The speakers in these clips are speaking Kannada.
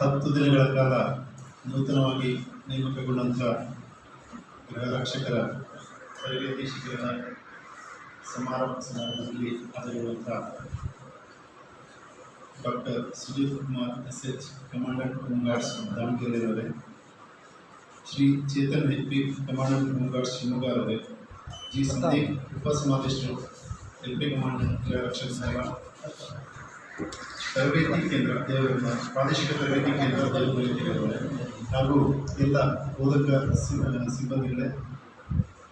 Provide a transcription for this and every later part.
10 ದಿನಗಳ ಕಾಲ ನೂತನವಾಗಿ ನೇಮಕಗೊಂಡಂಥ ಗೃಹ ರಕ್ಷಕರ ತರಬೇತಿ ಶಿಬಿರದ ಸಮಾರಂಭದಲ್ಲಿ ಹಾಜರಿರುವಂಥ doctor Sudeep Kumar SH, commandant home guards Davanagere ಅವರೇ, Shri Chetan HP, commandant home guards Shivamogga ಅವರೇ, ಜಿ ಸಂದೀಪ್ ಉಪಸಮಾದೇಶರು LP ಕಮಾಂಡೆಂಟ್ ಗೃಹ ರಕ್ಷಕ ಸೇವಾ ತರಬೇತಿ ಕೇಂದ್ರ ದೇವರ ಪ್ರಾದೇಶಿಕ ತರಬೇತಿ ಕೇಂದ್ರ ದೇವರವರೇ ಹಾಗೂ ಎಲ್ಲ ಬೋಧಕ ಸಿಬ್ಬಂದಿಗಳೇ,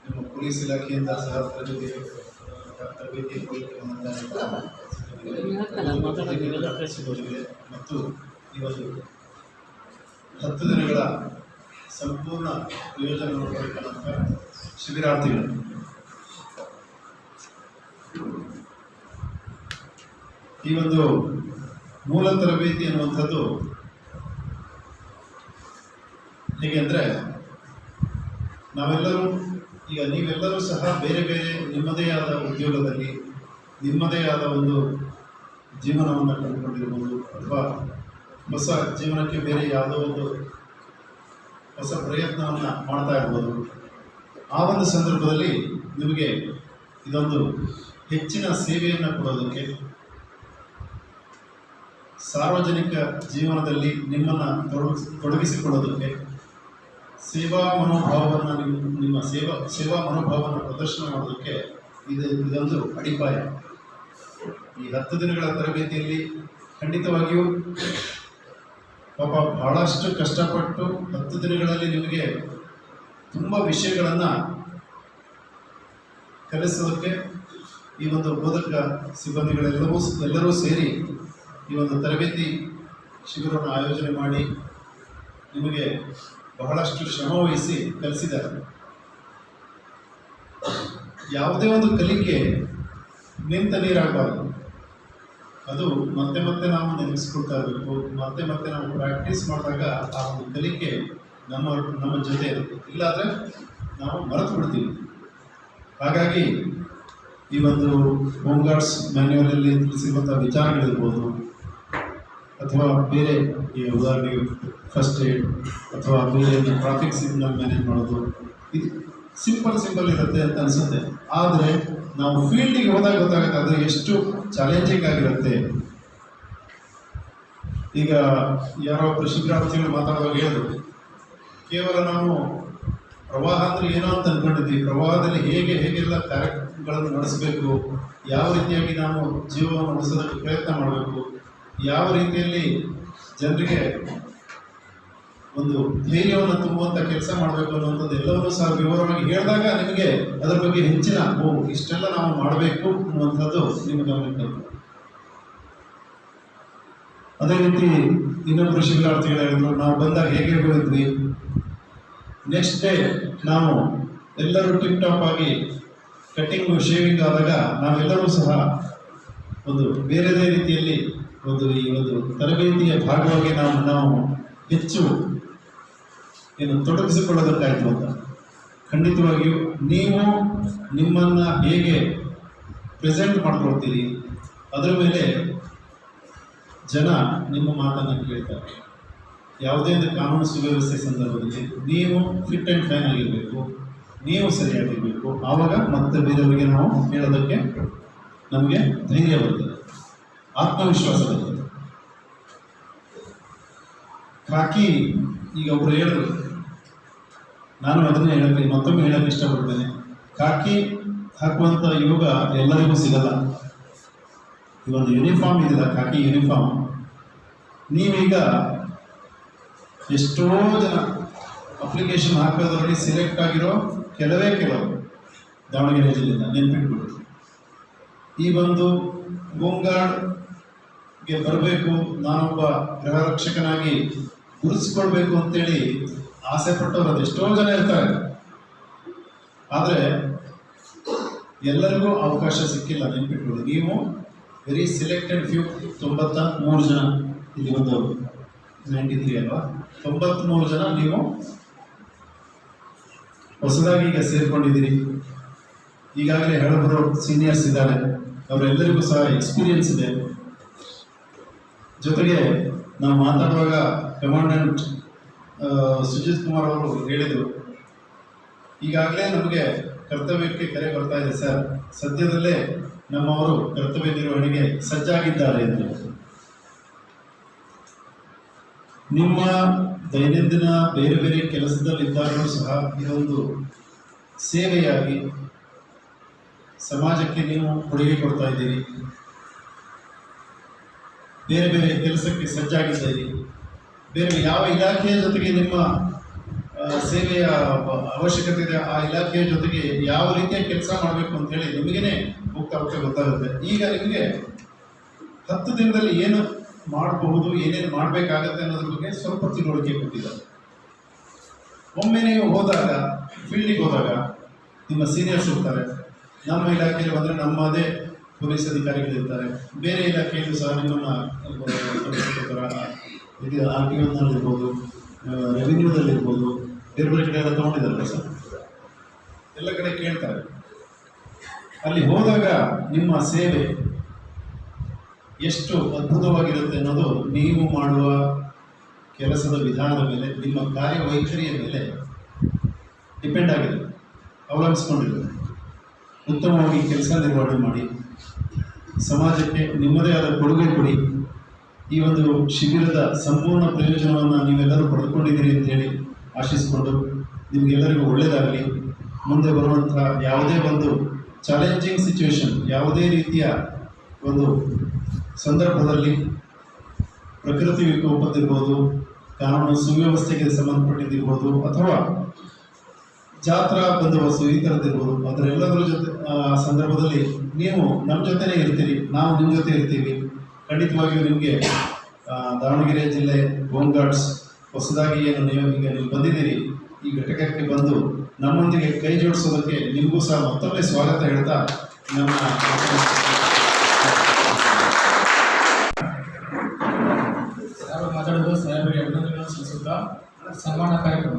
ನಮ್ಮ ಪೊಲೀಸ್ ಇಲಾಖೆಯಿಂದ ಸಹ ತರಬೇತಿ ಮತ್ತು ಇವತ್ತು 10 ದಿನಗಳ ಸಂಪೂರ್ಣ ಪ್ರಯೋಜನ ನೋಡಬೇಕಂತ ಶಿಬಿರಾರ್ಥಿಗಳು. ಈ ಒಂದು ಮೂಲ ತರಬೇತಿ ಅನ್ನುವಂಥದ್ದು ಹೇಗೆ ಅಂದರೆ, ನೀವೆಲ್ಲರೂ ಸಹ ಬೇರೆ ಬೇರೆ ನಿಮ್ಮದೇ ಆದ ಉದ್ಯೋಗದಲ್ಲಿ ನಿಮ್ಮದೇ ಆದ ಒಂದು ಜೀವನವನ್ನು ಕಂಡುಕೊಂಡಿರ್ಬೋದು, ಅಥವಾ ಹೊಸ ಜೀವನಕ್ಕೆ ಬೇರೆ ಯಾವುದೋ ಒಂದು ಹೊಸ ಪ್ರಯತ್ನವನ್ನು ಮಾಡ್ತಾ ಇರ್ಬೋದು. ಆ ಒಂದು ಸಂದರ್ಭದಲ್ಲಿ ನಿಮಗೆ ಇದೊಂದು ಹೆಚ್ಚಿನ ಸೇವೆಯನ್ನು ಕೊಡೋದಕ್ಕೆ, ಸಾರ್ವಜನಿಕ ಜೀವನದಲ್ಲಿ ನಿಮ್ಮನ್ನು ತೊಡಗಿಸಿಕೊಳ್ಳೋದಕ್ಕೆ, ಸೇವಾ ಮನೋಭಾವವನ್ನು ನಿಮ್ಮ ಸೇವಾ ಮನೋಭಾವವನ್ನು ಪ್ರದರ್ಶನ ಮಾಡೋದಕ್ಕೆ ಇದೊಂದು ಅಡಿಪಾಯ. ಈ 10 ದಿನಗಳ ತರಬೇತಿಯಲ್ಲಿ ಖಂಡಿತವಾಗಿಯೂ ಪಾಪ ಬಹಳಷ್ಟು ಕಷ್ಟಪಟ್ಟು 10 ದಿನಗಳಲ್ಲಿ ನಿಮಗೆ ತುಂಬ ವಿಷಯಗಳನ್ನು ಕಲಿಸೋದಕ್ಕೆ ಈ ಒಂದು ಬೋಧಕ ಸಿಬ್ಬಂದಿಗಳೆಲ್ಲರೂ ಸೇರಿ ಈ ಒಂದು ತರಬೇತಿ ಶಿಬಿರವನ್ನು ಆಯೋಜನೆ ಮಾಡಿ ನಿಮಗೆ ಬಹಳಷ್ಟು ಶ್ರಮ ವಹಿಸಿ ಕಲಿಸಿದ್ದಾರೆ. ಯಾವುದೇ ಒಂದು ಕಲಿಕೆ ನಿಂತ ನೀರಾಗಬಾರ್ದು. ಅದು ಮತ್ತೆ ಮತ್ತೆ ನಾವು ನೆನೆಸ್ಕೊಳ್ತಾ ಇರಬೇಕು. ಮತ್ತೆ ಮತ್ತೆ ನಾವು ಪ್ರಾಕ್ಟೀಸ್ ಮಾಡಿದಾಗ ಆ ಒಂದು ಕಲಿಕೆ ನಮ್ಮ ಜೊತೆ ಇರುತ್ತೆ. ಇಲ್ಲಾದರೆ ನಾವು ಮರೆತು ಬಿಡ್ತೀವಿ. ಹಾಗಾಗಿ ಈ ಒಂದು ಹೋಮ್ ಗಾರ್ಡ್ಸ್ ಮ್ಯಾನ್ಯುವಲಲ್ಲಿ ತಿಳಿಸಿರುವಂಥ ವಿಚಾರಗಳಿರ್ಬೋದು, ಅಥವಾ ಬೇರೆ ಈ ಉದಾಹರಣೆಗೆ ಫಸ್ಟ್ ಏಡ್ ಅಥವಾ ಬೇರೆ ಟ್ರಾಫಿಕ್ ಸಿಗ್ನಲ್ ಮ್ಯಾನೇಜ್ ಮಾಡೋದು, ಇದು ಸಿಂಪಲ್ ಇರುತ್ತೆ ಅಂತ ಅನಿಸುತ್ತೆ. ಆದರೆ ನಾವು ಫೀಲ್ಡಿಗೆ ಹೋದಾಗ ಗೊತ್ತಾಗುತ್ತೆ ಅದು ಎಷ್ಟು ಚಾಲೆಂಜಿಂಗ್ ಆಗಿರುತ್ತೆ. ಈಗ ಯಾರೋ ಒಬ್ಬರು ಶಿಬಿರಾರ್ಥಿಗಳು ಮಾತಾಡುವಾಗ ಹೇಳಿದ್ರು, ಕೇವಲ ನಾವು ಪ್ರವಾಹ ಅಂದರೆ ಏನೋ ಅಂತ ಅಂದ್ಕೊಂಡಿದ್ವಿ, ಪ್ರವಾಹದಲ್ಲಿ ಹೇಗೆಲ್ಲ ಕಾರ್ಯಕ್ರಮಗಳನ್ನು ನಡೆಸಬೇಕು, ಯಾವ ರೀತಿಯಾಗಿ ನಾವು ಜೀವವನ್ನು ಉಳಿಸೋದಕ್ಕೆ ಪ್ರಯತ್ನ ಮಾಡಬೇಕು, ಯಾವ ರೀತಿಯಲ್ಲಿ ಜನರಿಗೆ ಒಂದು ಧೈರ್ಯವನ್ನು ತುಂಬುವಂಥ ಕೆಲಸ ಮಾಡಬೇಕು ಅನ್ನುವಂಥದ್ದು ಎಲ್ಲವನ್ನೂ ಸಹ ವಿವರವಾಗಿ ಹೇಳಿದಾಗ ನಿಮಗೆ ಅದರ ಬಗ್ಗೆ ಹೆಚ್ಚಿನ ಇಷ್ಟೆಲ್ಲ ನಾವು ಮಾಡಬೇಕು ಅನ್ನುವಂಥದ್ದು ನಿಮಗೆ ಗಮನಕ್ಕೆ ಬರುತ್ತೆ. ಅದೇ ರೀತಿ ಇನ್ನೊಬ್ಬರು ಶಿಬಿರಾರ್ಥಿಗಳು ಹೇಳಿದ್ರು, ನಾವು ಬಂದಾಗ ಹೇಗೆ ಹೋಗಿದ್ವಿ, ನೆಕ್ಸ್ಟ್ ಡೇ ನಾವು ಎಲ್ಲರೂ ಟಿಪ್ ಟಾಪ್ ಆಗಿ ಕಟ್ಟಿಂಗ್ ಶೇವಿಂಗ್ ಆದಾಗ ನಾವೆಲ್ಲರೂ ಸಹ ಒಂದು ಬೇರೆದೇ ರೀತಿಯಲ್ಲಿ ಈ ಒಂದು ತರಬೇತಿಯ ಭಾಗವಾಗಿ ನಾವು ಹೆಚ್ಚು ತೊಡಗಿಸಿಕೊಳ್ಳೋದಕ್ಕಾಯ್ತು ಅಂತ. ಖಂಡಿತವಾಗಿಯೂ ನೀವು ನಿಮ್ಮನ್ನು ಹೇಗೆ ಪ್ರೆಸೆಂಟ್ ಮಾಡ್ಕೊಳ್ತೀರಿ ಅದರ ಮೇಲೆ ಜನ ನಿಮ್ಮ ಮಾತನ್ನು ಕೇಳ್ತಾರೆ. ಯಾವುದೇ ಒಂದು ಕಾನೂನು ಸುವ್ಯವಸ್ಥೆ ಸಂದರ್ಭದಲ್ಲಿ ನೀವು ಫಿಟ್ ಆ್ಯಂಡ್ ಫೈನ್ ಆಗಿರಬೇಕು, ನೀವು ಸರಿಯಾಗಿರಬೇಕು. ಆವಾಗ ಮತ್ತೆ ಬೇರೆಯವರಿಗೆ ನಾವು ಹೇಳೋದಕ್ಕೆ ನಮಗೆ ಧೈರ್ಯ ಬರ್ತದೆ, ಆತ್ಮವಿಶ್ವಾಸ ಬರ್ತದೆ. ಖಾಕಿ ಈಗ ಒಬ್ಬರು ಹೇಳಿದ್ರು, ನಾನು ಅದನ್ನೇ ಮತ್ತೊಮ್ಮೆ ಹೇಳಕ್ಕೆ ಇಷ್ಟಪಡ್ತೇನೆ. ಖಾಕಿ ಹಾಕುವಂಥ ಯೋಗ ಎಲ್ಲರಿಗೂ ಸಿಗಲ್ಲ. ಈ ಒಂದು ಯೂನಿಫಾರ್ಮ್ ಇದೆಯಲ್ಲ, ಖಾಕಿ ಯೂನಿಫಾರ್ಮ್, ನೀವೀಗ ಎಷ್ಟೋ ಜನ ಅಪ್ಲಿಕೇಶನ್ ಹಾಕೋದ್ರಲ್ಲಿ ಸೆಲೆಕ್ಟ್ ಆಗಿರೋ ಕೆಲವು ದಾವಣಗೆರೆ ಜಿಲ್ಲೆಯಿಂದ ನೆನ್ಪಿಟ್ಬಿಟ್ಟು ಈ ಒಂದು ಹೋಮ್ ಗಾರ್ಡ್ಗೆ ಬರಬೇಕು, ನಾನೊಬ್ಬ ಗೃಹ ರಕ್ಷಕನಾಗಿ ಗುರುತಿಸ್ಕೊಳ್ಬೇಕು ಅಂತೇಳಿ ಆಸೆ ಪಟ್ಟವರು ಅದೆಷ್ಟೋ ಜನ ಇರ್ತಾರೆ. ಆದರೆ ಎಲ್ಲರಿಗೂ ಅವಕಾಶ ಸಿಕ್ಕಿಲ್ಲ. ನೆನ್ಪಿಟ್ಕೊಳ್ಳಿ, ನೀವು ವೆರಿ ಸೆಲೆಕ್ಟೆಡ್ ಫ್ಯೂ, 93 ಜನ ಇಲ್ಲಿ ಬಂದವರು, 93 ಅಲ್ವಾ, 93 ಜನ ನೀವು ಹೊಸದಾಗಿ ಈಗ ಸೇರ್ಕೊಂಡಿದ್ದೀರಿ. ಈಗಾಗಲೇ ಹಳಬರು ಸೀನಿಯರ್ಸ್ ಇದ್ದಾರೆ, ಅವರೆಲ್ಲರಿಗೂ ಸಹ ಎಕ್ಸ್ಪೀರಿಯನ್ಸ್ ಇದೆ. ಜೊತೆಗೆ ನಾವು ಮಾತಾಡುವಾಗ ಕಮಾಂಡೆಂಟ್ ಸುಜಿತ್ ಕುಮಾರ್ ಅವರು ಹೇಳಿದರು, ಈಗಾಗಲೇ ನಮಗೆ ಕರ್ತವ್ಯಕ್ಕೆ ಕರೆ ಬರ್ತಾ ಇದೆ ಸರ್, ಸದ್ಯದಲ್ಲೇ ನಮ್ಮವರು ಕರ್ತವ್ಯ ನಿರ್ವಹಣೆಗೆ ಸಜ್ಜಾಗಿದ್ದಾರೆ ಎಂದು. ನಿಮ್ಮ ದೈನಂದಿನ ಬೇರೆ ಬೇರೆ ಕೆಲಸದಲ್ಲಿದ್ದಾಗಲೂ ಸಹ ಇದೊಂದು ಸೇವೆಯಾಗಿ ಸಮಾಜಕ್ಕೆ ನೀವು ಕೊಡುಗೆ ಕೊಡ್ತಾ ಇದ್ದೀರಿ, ಬೇರೆ ಬೇರೆ ಕೆಲಸಕ್ಕೆ ಸಜ್ಜಾಗಿದ್ದೀರಿ. ಬೇರೆ ಯಾವ ಇಲಾಖೆಯ ಜೊತೆಗೆ ನಿಮ್ಮ ಸೇವೆಯ ಅವಶ್ಯಕತೆ ಇದೆ, ಆ ಇಲಾಖೆಯ ಜೊತೆಗೆ ಯಾವ ರೀತಿಯ ಕೆಲಸ ಮಾಡಬೇಕು ಅಂತೇಳಿ ನಿಮಗೇನೆ ಹೋಗ್ತಾ ಗೊತ್ತಾಗುತ್ತೆ. ಈಗ ನಿಮಗೆ 10 ದಿನದಲ್ಲಿ ಏನು ಮಾಡಬಹುದು, ಏನೇನು ಮಾಡಬೇಕಾಗತ್ತೆ ಅನ್ನೋದ್ರ ಬಗ್ಗೆ ಸ್ವಲ್ಪ ತಿಳುವಳಿಕೆ ಕೊಟ್ಟಿದ್ದಾರೆ. ಒಮ್ಮೆ ನೀವು ಹೋದಾಗ, ಫೀಲ್ಡಿಗೆ ಹೋದಾಗ ನಿಮ್ಮ ಸೀನಿಯರ್ಸ್ ಇರ್ತಾರೆ. ನಮ್ಮ ಇಲಾಖೆಯಲ್ಲಿ ಬಂದರೆ ನಮ್ಮದೇ ಪೊಲೀಸ್ ಅಧಿಕಾರಿಗಳಿರ್ತಾರೆ, ಬೇರೆ ಇಲಾಖೆಯಲ್ಲೂ ಸಹ ನಿಮ್ಮನ್ನು ಇದು RTOನಲ್ಲಿರ್ಬೋದು, ರೆವಿನ್ಯೂದಲ್ಲಿರ್ಬೋದು, ಬೇರೆ ಬೇರೆ ಕಡೆ ಎಲ್ಲ ತೊಗೊಂಡಿದ್ದಾರಲ್ಲ ಸರ್, ಎಲ್ಲ ಕಡೆ ಕೇಳ್ತಾರೆ. ಅಲ್ಲಿ ಹೋದಾಗ ನಿಮ್ಮ ಸೇವೆ ಎಷ್ಟು ಅದ್ಭುತವಾಗಿರುತ್ತೆ ಅನ್ನೋದು ನೀವು ಮಾಡುವ ಕೆಲಸದ ವಿಧಾನದ ಮೇಲೆ, ನಿಮ್ಮ ಕಾರ್ಯವೈಖರಿಯ ಮೇಲೆ ಡಿಪೆಂಡ್ ಆಗಿದೆ, ಅವಲಂಬಿಸ್ಕೊಂಡಿದೆ. ಉತ್ತಮವಾಗಿ ಕೆಲಸ ನಿರ್ವಹಣೆ ಮಾಡಿ, ಸಮಾಜಕ್ಕೆ ನಿಮ್ಮದೇ ಆದ ಕೊಡುಗೆ ಕೊಡಿ. ಈ ಒಂದು ಶಿಬಿರದ ಸಂಪೂರ್ಣ ಪ್ರಯೋಜನವನ್ನು ನೀವೆಲ್ಲರೂ ಪಡೆದುಕೊಂಡಿದ್ದೀರಿ ಅಂತೇಳಿ ಆಶಿಸಿಕೊಂಡು, ನಿಮಗೆಲ್ಲರಿಗೂ ಒಳ್ಳೆಯದಾಗಲಿ. ಮುಂದೆ ಬರುವಂಥ ಯಾವುದೇ ಒಂದು ಚಾಲೆಂಜಿಂಗ್ ಸಿಚುವೇಶನ್, ಯಾವುದೇ ರೀತಿಯ ಒಂದು ಸಂದರ್ಭದಲ್ಲಿ ಪ್ರಕೃತಿ ವಿಕೋಪದಿರ್ಬೋದು, ಕಾನೂನು ಸುವ್ಯವಸ್ಥೆಗೆ ಸಂಬಂಧಪಟ್ಟಿದ್ದಿರ್ಬೋದು, ಅಥವಾ ಜಾತ್ರಾ ಬಂದೋಬಸ್ತು ಈ ಥರದ್ದಿರ್ಬೋದು, ಅದರೆಲ್ಲದರ ಜೊತೆ ಸಂದರ್ಭದಲ್ಲಿ ನೀವು ನಮ್ಮ ಜೊತೆನೇ ಇರ್ತೀರಿ, ನಾವು ನಿಮ್ಮ ಜೊತೆ ಇರ್ತೀವಿ. ಖಂಡಿತವಾಗಿಯೂ ನಿಮಗೆ ದಾವಣಗೆರೆ ಜಿಲ್ಲೆ ಹೋಮ್ ಗಾರ್ಡ್ಸ್ ಹೊಸದಾಗಿ ಏನು ನೀವು ಬಂದಿದ್ದೀರಿ, ಈ ಘಟಕಕ್ಕೆ ಬಂದು ನಮ್ಮೊಂದಿಗೆ ಕೈ ಜೋಡಿಸೋದಕ್ಕೆ ನಿಮಗೂ ಸಹ ಮತ್ತೊಮ್ಮೆ ಸ್ವಾಗತ ಹೇಳ್ತಾ ನಮ್ಮ ಮಾತಾಡೋದು ಸಾಹೇಬರಿಗೆ ಅಭಿನಂದನೆಗಳನ್ನು ಸಲ್ಲಿಸುತ್ತಾ ಸನ್ಮಾನ ಕಾರ್ಯಕ್ರಮ.